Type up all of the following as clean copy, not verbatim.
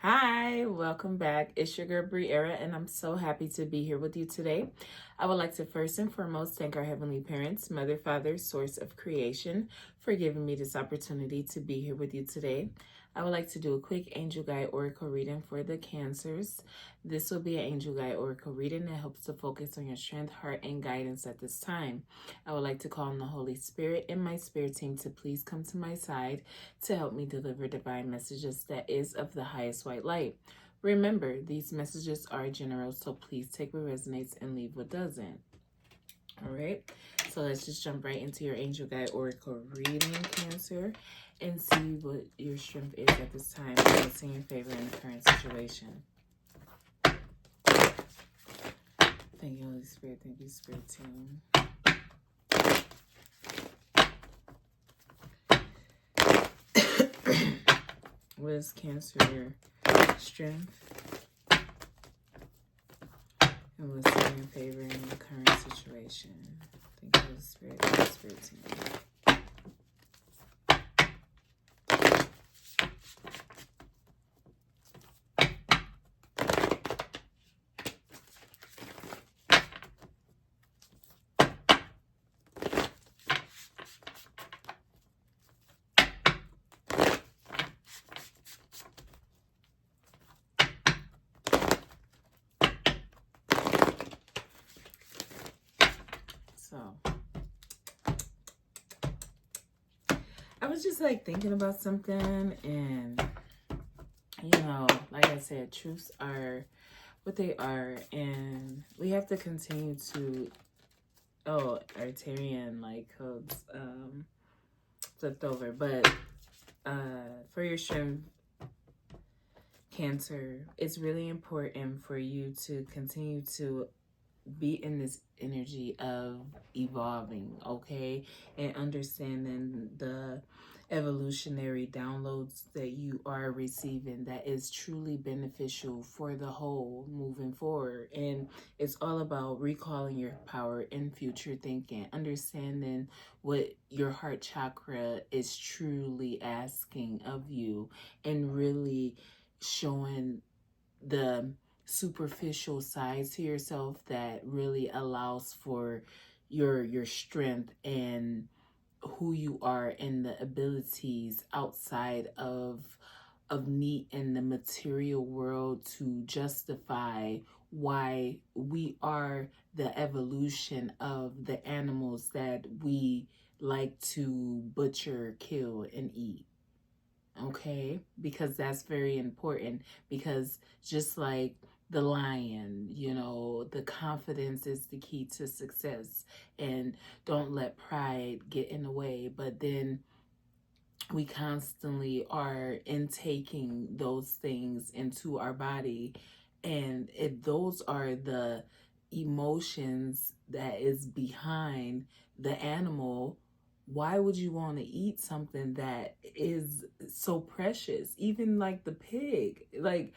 Hi, welcome back. It's your girl Briera, and I'm so happy to be here with you today. I would like to first and foremost thank our Heavenly Parents, Mother, Father, Source of Creation, for giving me this opportunity to be here with you today. I would like to do a quick angel guide oracle reading for the Cancers. This will be an angel guide oracle reading that helps to focus on your strength, heart, and guidance at this time. I would like to call on the Holy Spirit and my spirit team to please come to my side to help me deliver divine messages that is of the highest white light. Remember, these messages are general, so please take what resonates and leave what doesn't. All right, so let's just jump right into your angel guide oracle reading, Cancer, and see what your strength is at this time and what's in your favor in the current situation. Thank you, Holy Spirit. Thank you, Spirit Team. What is Cancer strength? And what's in your favor in the current situation? Thank you, Holy Spirit. Thank you, Spirit Team. So, I was just like thinking about something, and like I said, truths are what they are, and we have to continue to. Oh, Artarian like codes flipped over, but for your strength, Cancer, it's really important for you to continue to be in this energy of evolving, okay, and understanding the evolutionary downloads that you are receiving that is truly beneficial for the whole moving forward. And it's all about recalling your power in future thinking, understanding what your heart chakra is truly asking of you, and really showing the superficial sides to yourself that really allows for your strength and who you are and the abilities outside of need in the material world to justify why we are the evolution of the animals that we like to butcher, kill, and eat. Okay, because that's very important, because just like the lion, the confidence is the key to success, and don't let pride get in the way. But then we constantly are intaking those things into our body, and if those are the emotions that is behind the animal, why would you want to eat something that is so precious? Even like the pig, like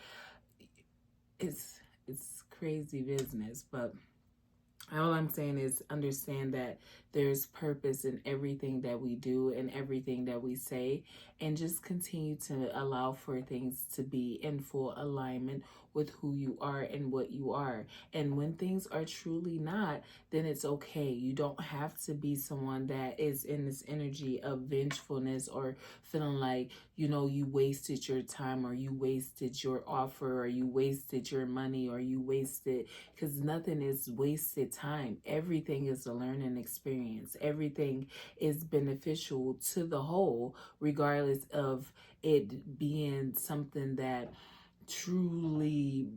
it's crazy business. But all I'm saying is understand that there's purpose in everything that we do and everything that we say, and just continue to allow for things to be in full alignment with who you are and what you are. And when things are truly not, then it's okay. You don't have to be someone that is in this energy of vengefulness or feeling like, you wasted your time, or you wasted your offer, or you wasted your money, or you wasted, because nothing is wasted time. Everything is a learning experience. Everything is beneficial to the whole, regardless of it being something that truly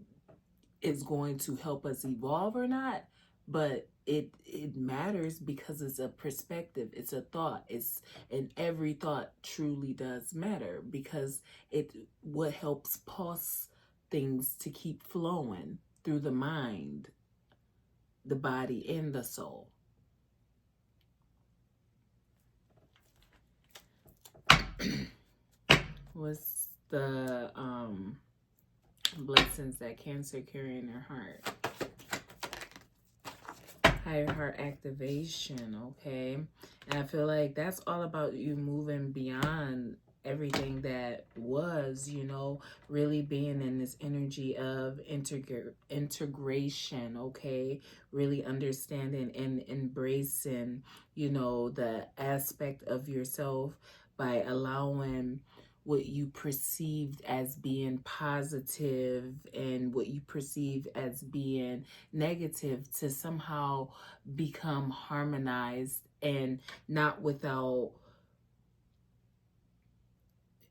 is going to help us evolve or not. But it matters because it's a perspective, it's a thought, and every thought truly does matter, because what helps pulse things to keep flowing through the mind, the body, and the soul. What's the blessings that Cancer carry in their heart? Higher heart activation, okay? And I feel like that's all about you moving beyond everything that was, really being in this energy of integration, okay? Really understanding and embracing, the aspect of yourself by allowing what you perceived as being positive and what you perceived as being negative to somehow become harmonized, and not without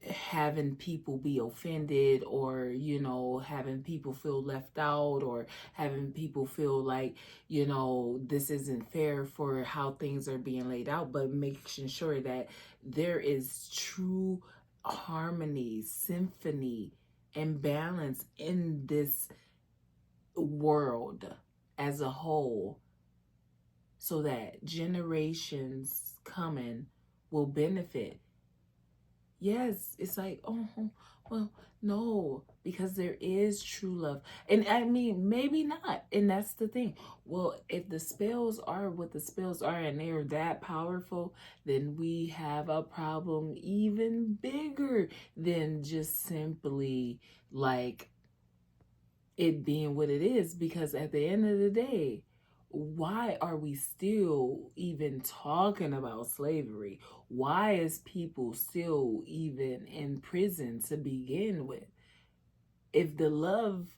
having people be offended, or having people feel left out, or having people feel like this isn't fair for how things are being laid out, but making sure that there is true harmony, symphony, and balance in this world as a whole, so that generations coming will benefit. Yes, it's like, oh, well, no, because there is true love. And I mean, maybe not. And that's the thing. Well, if the spells are what the spells are and they're that powerful, then we have a problem even bigger than just simply like it being what it is. Because at the end of the day, why are we still even talking about slavery? Why is people still even in prison to begin with? If the love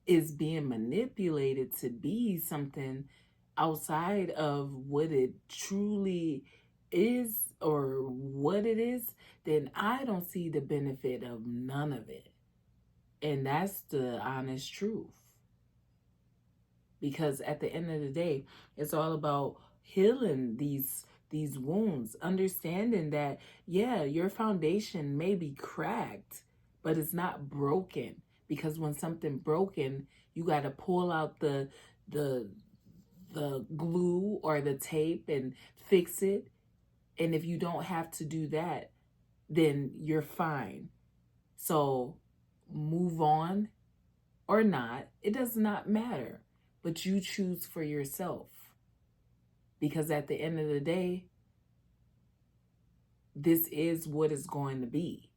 is being manipulated to be something outside of what it truly is or what it is, then I don't see the benefit of none of it. And that's the honest truth. Because at the end of the day, it's all about healing these wounds, understanding that, yeah, your foundation may be cracked, but it's not broken. Because when something broken, you got to pull out the glue or the tape and fix it. And if you don't have to do that, then you're fine. So move on or not, it does not matter. But you choose for yourself. Because at the end of the day, this is what it's going to be,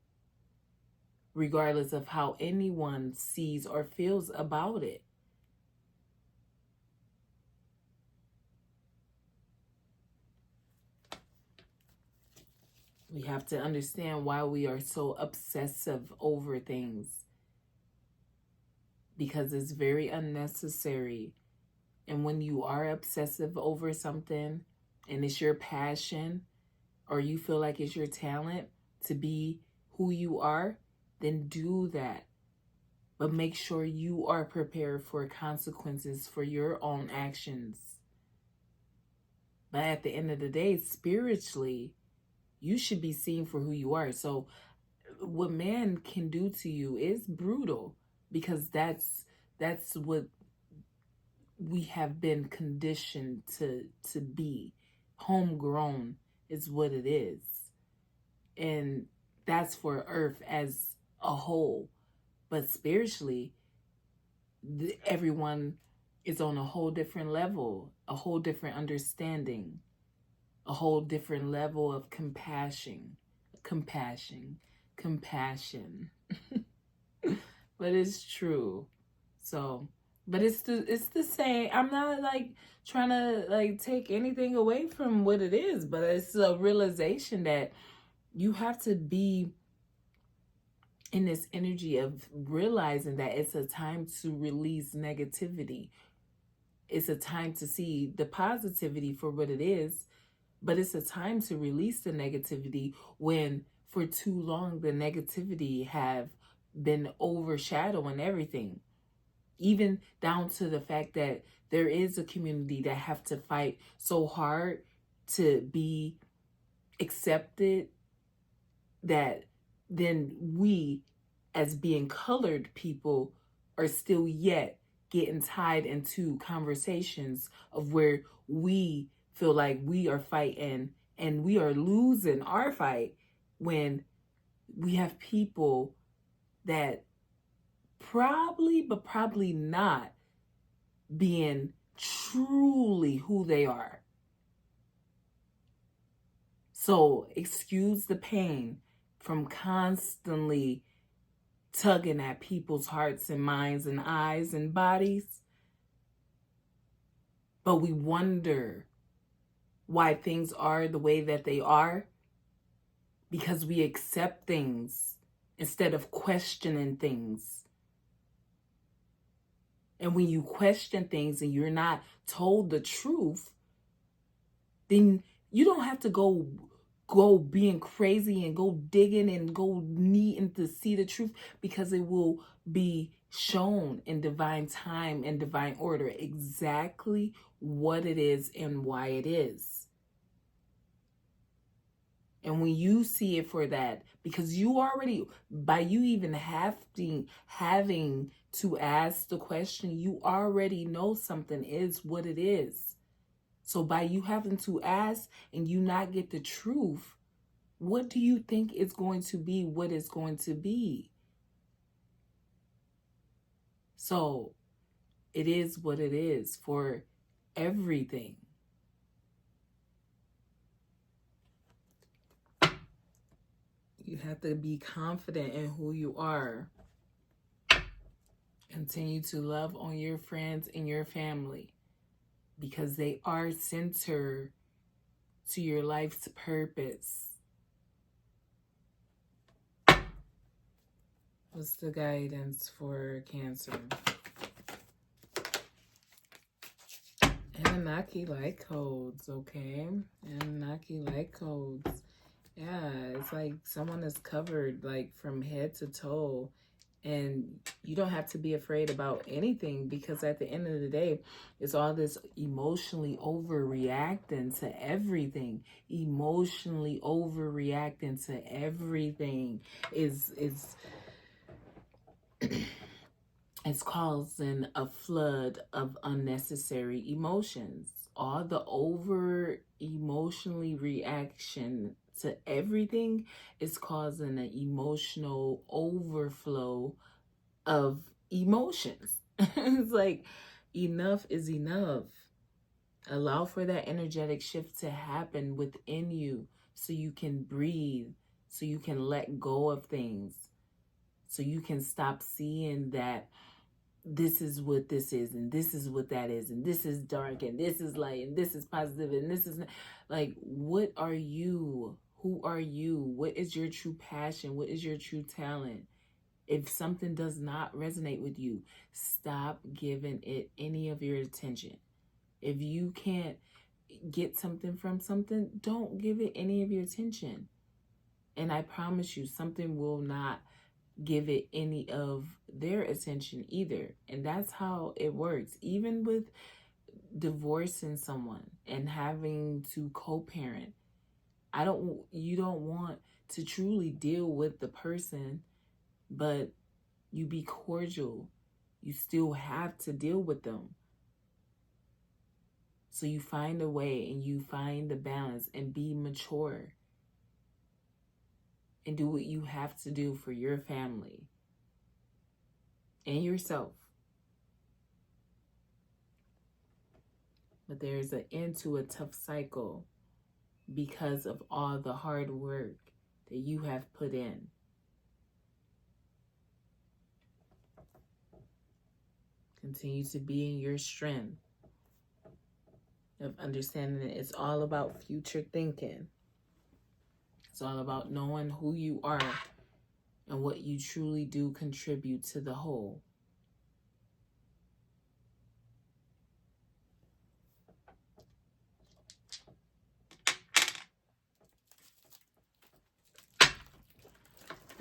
regardless of how anyone sees or feels about it. We have to understand why we are so obsessive over things. Because it's very unnecessary. And when you are obsessive over something and it's your passion, or you feel like it's your talent to be who you are, then do that. But make sure you are prepared for consequences for your own actions. But at the end of the day, spiritually, you should be seen for who you are. So what man can do to you is brutal, because that's what we have been conditioned to be. Homegrown is what it is. And that's for earth as a whole. But spiritually, everyone is on a whole different level, a whole different understanding, a whole different level of compassion. But it's true. So, but it's the same. I'm not like trying to like take anything away from what it is, but it's a realization that you have to be in this energy of realizing that it's a time to release negativity. It's a time to see the positivity for what it is, but it's a time to release the negativity when for too long the negativity have been overshadowing everything. Even down to the fact that there is a community that have to fight so hard to be accepted, that then we, as being colored people, are still yet getting tied into conversations of where we feel like we are fighting and we are losing our fight, when we have people that probably not being truly who they are. So excuse the pain from constantly tugging at people's hearts and minds and eyes and bodies. But we wonder why things are the way that they are, because we accept things instead of questioning things. And when you question things and you're not told the truth, then you don't have to go being crazy and go digging and go needing to see the truth, because it will be shown in divine time and divine order exactly what it is and why it is. And when you see it for that, because you already, by you even having to ask the question, you already know something is what it is. So by you having to ask and you not get the truth, what do you think is going to be what it's going to be? So it is what it is for everything. You have to be confident in who you are. Continue to love on your friends and your family, because they are center to your life's purpose. What's the guidance for Cancer? Anunnaki light codes, okay? Anunnaki light codes. Yeah, it's like someone is covered like from head to toe. And you don't have to be afraid about anything, because at the end of the day, it's all this emotionally overreacting to everything. Emotionally overreacting to everything is it's causing a flood of unnecessary emotions. All the over emotionally reaction to everything is causing an emotional overflow of emotions. It's like enough is enough. Allow for that energetic shift to happen within you so you can breathe, so you can let go of things, so you can stop seeing that this is what this is and this is what that is and this is dark and this is light and this is positive and this is not. Like, what are you? Who are you? What is your true passion? What is your true talent? If something does not resonate with you, stop giving it any of your attention. If you can't get something from something, don't give it any of your attention. And I promise you, something will not give it any of their attention either. And that's how it works. Even with divorcing someone and having to co-parent, you don't want to truly deal with the person, but you be cordial. You still have to deal with them. So you find a way and you find the balance and be mature and do what you have to do for your family and yourself. But there's an end to a tough cycle because of all the hard work that you have put in. Continue to be in your strength of understanding that it's all about future thinking. It's all about knowing who you are and what you truly do contribute to the whole.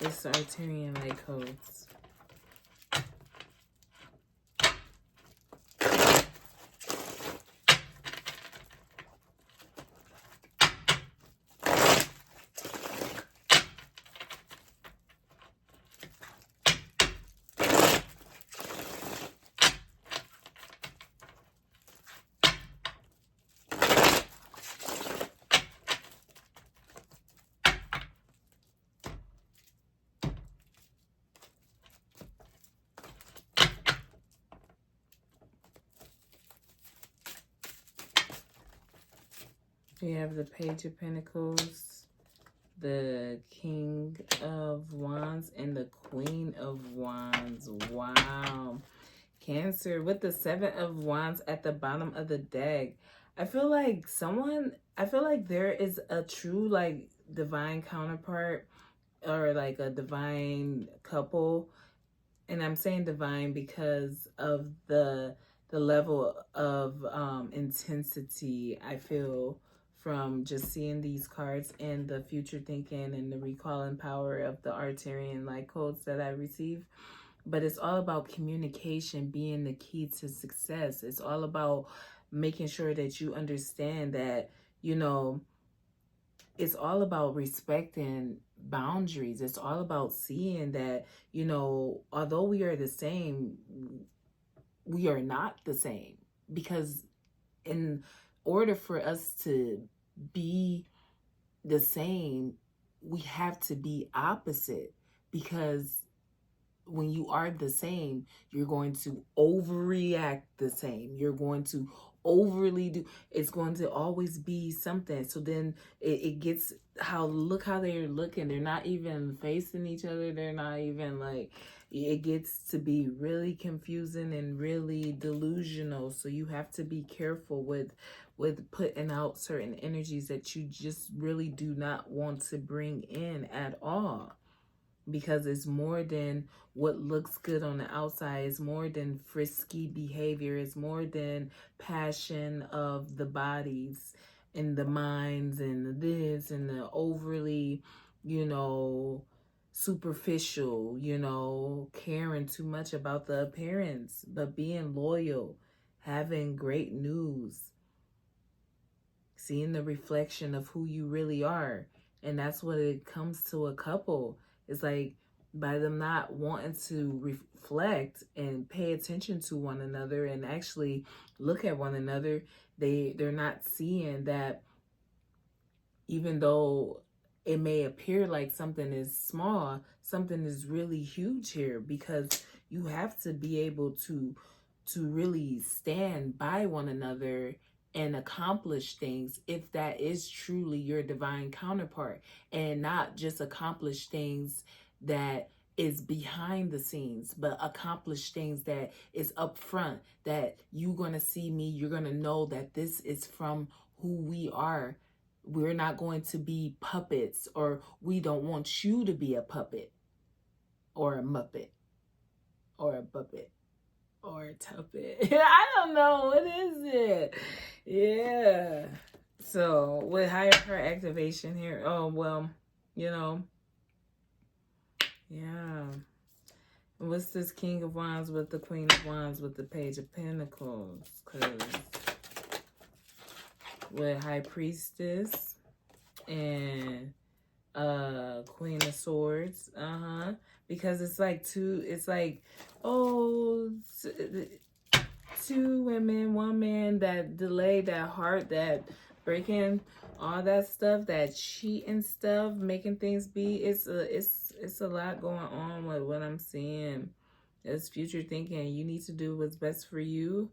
It's Arcturian light codes. We have the Page of Pentacles, the King of Wands and the Queen of Wands. Wow. Cancer with the Seven of Wands at the bottom of the deck. I feel like there is a true like divine counterpart or like a divine couple, and I'm saying divine because of the level of intensity I feel from just seeing these cards and the future thinking and the recalling power of the Arturian light codes that I received. But it's all about communication being the key to success. It's all about making sure that you understand that, you know, it's all about respecting boundaries. It's all about seeing that, you know, although we are the same, we are not the same. Because in order for us to be the same, we have to be opposite. Because when you are the same, you're going to overreact the same. You're going to overly do, it's going to always be something. So then it gets look how they're looking. They're not even facing each other. They're not even like, it gets to be really confusing and really delusional. So you have to be careful with putting out certain energies that you just really do not want to bring in at all, because it's more than what looks good on the outside. It's more than frisky behavior. It's more than passion of the bodies and the minds and this and the overly, you know, superficial, you know, caring too much about the appearance, but being loyal, having great news, seeing the reflection of who you really are. And that's what it comes to a couple. It's like, by them not wanting to reflect and pay attention to one another and actually look at one another, they're not seeing that even though it may appear like something is small, something is really huge here, because you have to be able to really stand by one another and accomplish things if that is truly your divine counterpart, and not just accomplish things that is behind the scenes, but accomplish things that is up front, that you're going to see me, you're going to know that this is from who we are. We're not going to be puppets, or we don't want you to be a puppet or a muppet or a puppet or a tuppet. I don't know. What is it? Yeah. So with higher power activation here, oh, well, you know, yeah. What's this King of Wands with the Queen of Wands with the Page of Pentacles? Because with High Priestess and Queen of Swords, because it's like two women, one man, that delay, that heart, that breaking, all that stuff, that cheating stuff, making things be. It's a lot going on with what I'm seeing. It's future thinking. You need to do what's best for you,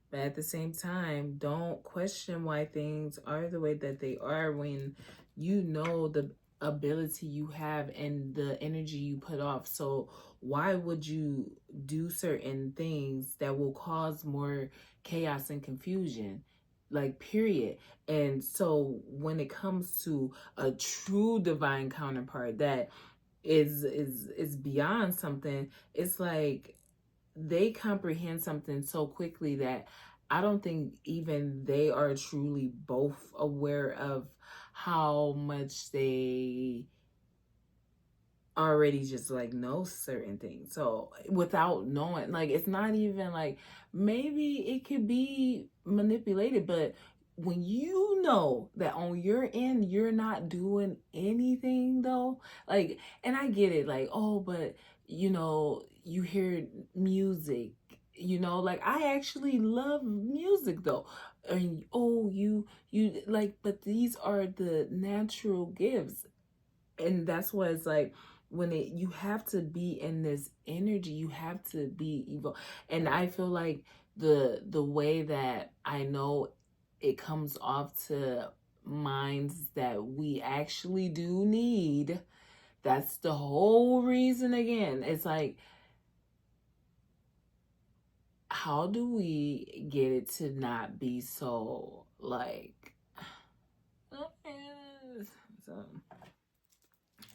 but at the same time, don't question why things are the way that they are when you know the ability you have and the energy you put off. So why would you do certain things that will cause more chaos and confusion? Like, period. And so when it comes to a true divine counterpart that is beyond something, it's like they comprehend something so quickly that I don't think even they are truly both aware of how much they already just like know certain things. So without knowing, like, it's not even like, maybe it could be manipulated, but when you know that on your end you're not doing anything though, like, and I get it, like, oh, but you know, you hear music, you know, like, I actually love music though, and oh, you like, but these are the natural gifts. And that's why it's like, when you have to be in this energy, you have to be evil. And I feel like the way that I know it comes off to minds that we actually do need. That's the whole reason again. It's like, how do we get it to not be so like so,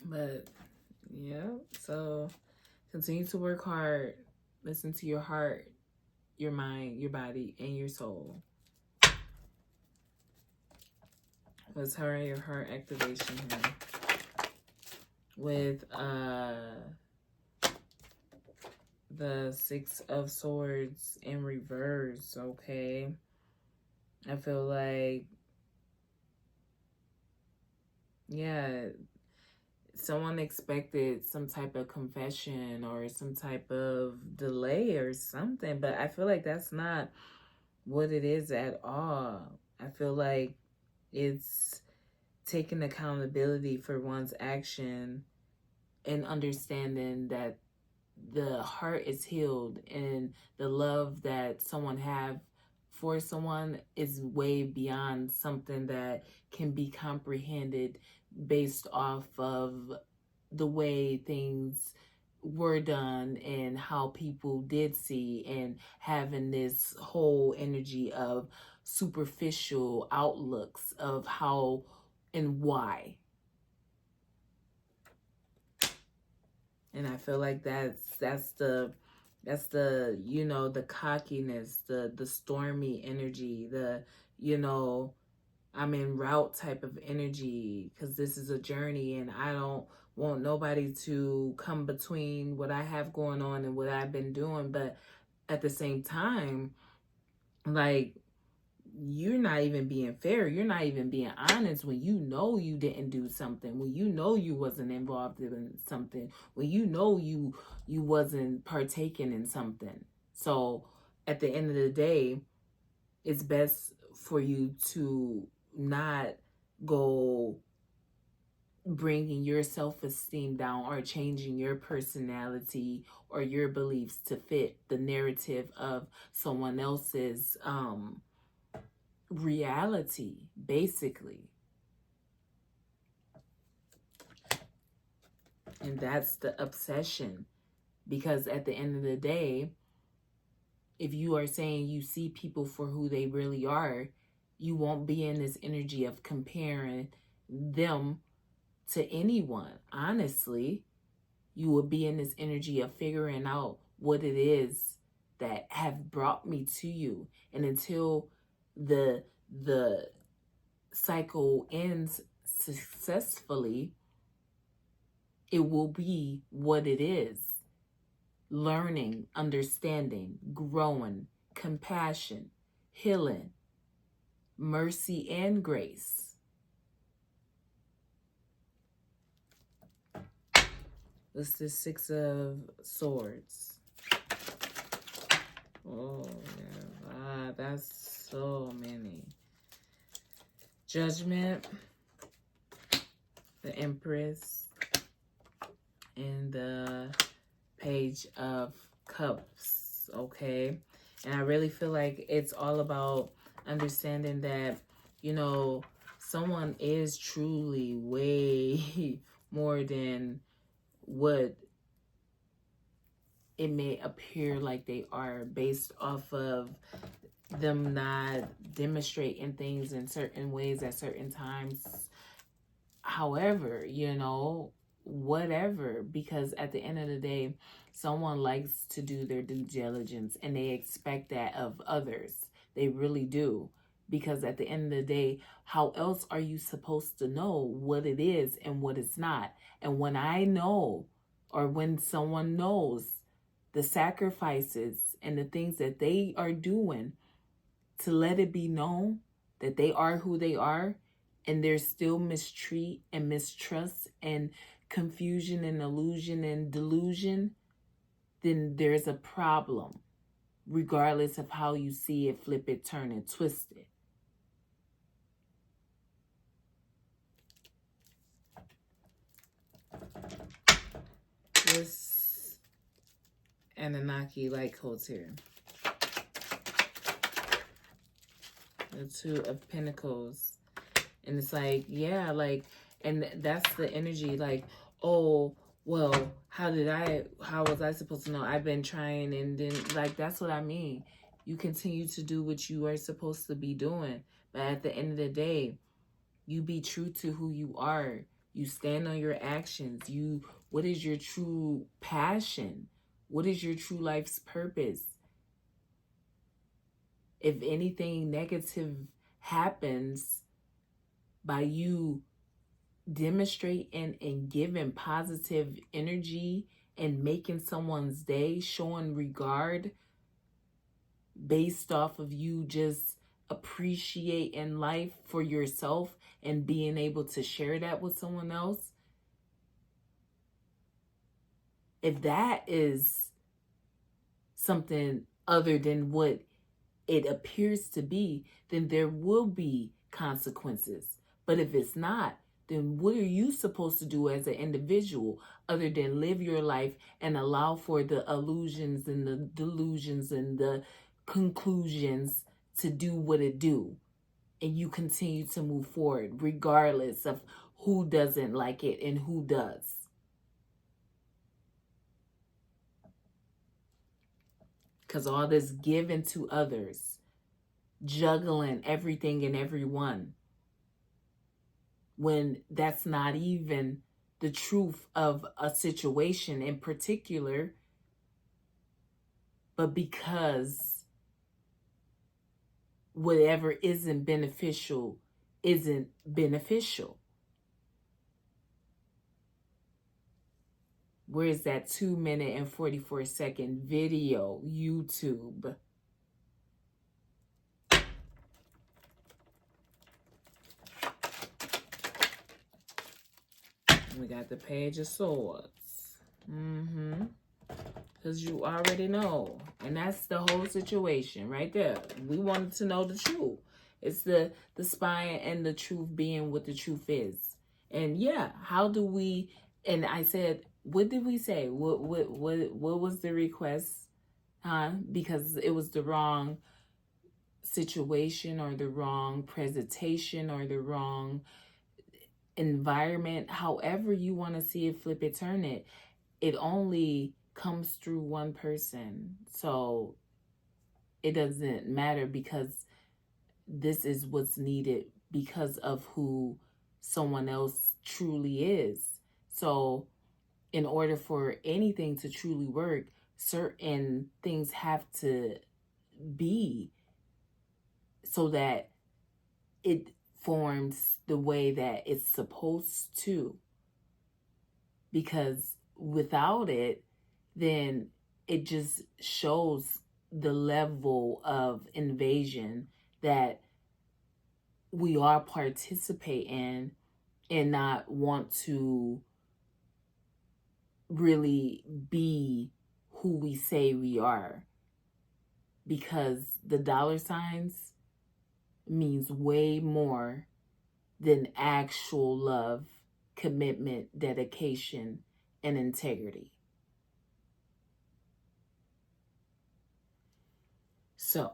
but yeah, so continue to work hard, listen to your heart, your mind, your body, and your soul. Let's hurry your heart activation here with the Six of Swords in reverse. Okay, I feel like, yeah, someone expected some type of confession or some type of delay or something, but I feel like that's not what it is at all. I feel like it's taking accountability for one's action and understanding that the heart is healed and the love that someone have for someone is way beyond something that can be comprehended based off of the way things were done and how people did see, and having this whole energy of superficial outlooks of how and why. And I feel like that's the you know, the cockiness, the stormy energy, the, you know, I'm en route type of energy, because this is a journey and I don't want nobody to come between what I have going on and what I've been doing. But at the same time, like, you're not even being fair. You're not even being honest when you know you didn't do something, when you know you wasn't involved in something, when you know you wasn't partaking in something. So at the end of the day, it's best for you to not go bringing your self-esteem down or changing your personality or your beliefs to fit the narrative of someone else's reality, basically. And that's the obsession, because at the end of the day, if you are saying you see people for who they really are, you won't be in this energy of comparing them to anyone. Honestly, you will be in this energy of figuring out what it is that have brought me to you. And until the cycle ends successfully, it will be what it is. Learning, understanding, growing, compassion, healing, mercy, and grace. What's the Six of Swords? Oh, yeah. That's so many. Judgment, the Empress, and the Page of Cups, okay? And I really feel like it's all about understanding that, you know, someone is truly way more than what it may appear like they are, based off of them not demonstrating things in certain ways at certain times. However, you know, whatever, because at the end of the day, someone likes to do their due diligence and they expect that of others. They really do. Because at the end of the day, how else are you supposed to know what it is and what it's not? And when I know, or when someone knows the sacrifices and the things that they are doing to let it be known that they are who they are, and there's still mistreat and mistrust and confusion and illusion and delusion, then there's a problem, regardless of how you see it, flip it, turn it, twist it. This Anunnaki light codes here. The Two of Pentacles And it's like, yeah, like, and that's the energy, like, oh, well, how was I supposed to know? I've been trying, and then, like, that's what I mean. You continue to do what you are supposed to be doing. But at the end of the day, you be true to who you are. You stand on your actions. What is your true passion? What is your true life's purpose? If anything negative happens by you demonstrating and giving positive energy and making someone's day, showing regard based off of you just appreciating life for yourself and being able to share that with someone else, if that is something other than what it appears to be, then there will be consequences. But if it's not, then what are you supposed to do as an individual other than live your life and allow for the illusions and the delusions and the conclusions to do what it do? And you continue to move forward regardless of who doesn't like it and who does. Because all this giving to others, juggling everything and everyone, when that's not even the truth of a situation in particular, but because whatever isn't beneficial isn't beneficial. Where's that 2-minute and 44-second video, YouTube? We got the Page of Swords. Because you already know. And that's the whole situation right there. We wanted to know the truth. It's the spying and the truth being what the truth is. And yeah, how do we, and I said, what did we say? What was the request? Because it was the wrong situation or the wrong presentation or the wrong environment. However you want to see it, flip it, turn it. It only comes through one person. So it doesn't matter, because this is what's needed because of who someone else truly is. So in order for anything to truly work, certain things have to be so that it forms the way that it's supposed to. Because without it, then it just shows the level of invasion that we are participating and not want to really be who we say we are. Because the dollar signs means way more than actual love, commitment, dedication, and integrity. So,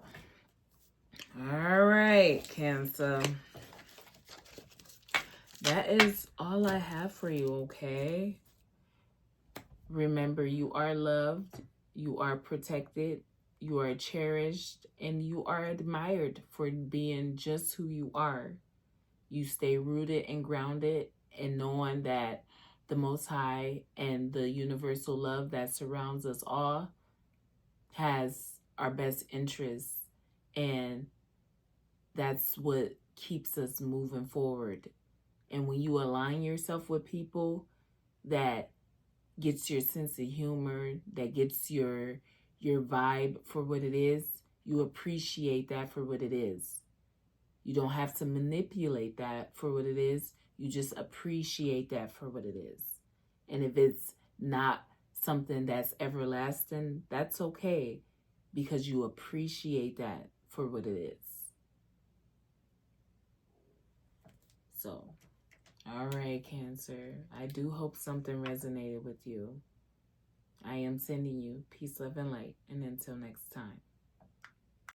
all right, Cancer. That is all I have for you, okay? Remember, you are loved, you are protected, you are cherished, and you are admired for being just who you are. You stay rooted and grounded in knowing that the Most High and the universal love that surrounds us all has our best interests, and that's what keeps us moving forward. And when you align yourself with people that gets your sense of humor, that gets your vibe for what it is, you appreciate that for what it is. You don't have to manipulate that for what it is. You just appreciate that for what it is. And if it's not something that's everlasting, that's okay, because you appreciate that for what it is. So, all right, Cancer. I do hope something resonated with you. I am sending you peace, love, and light. And until next time.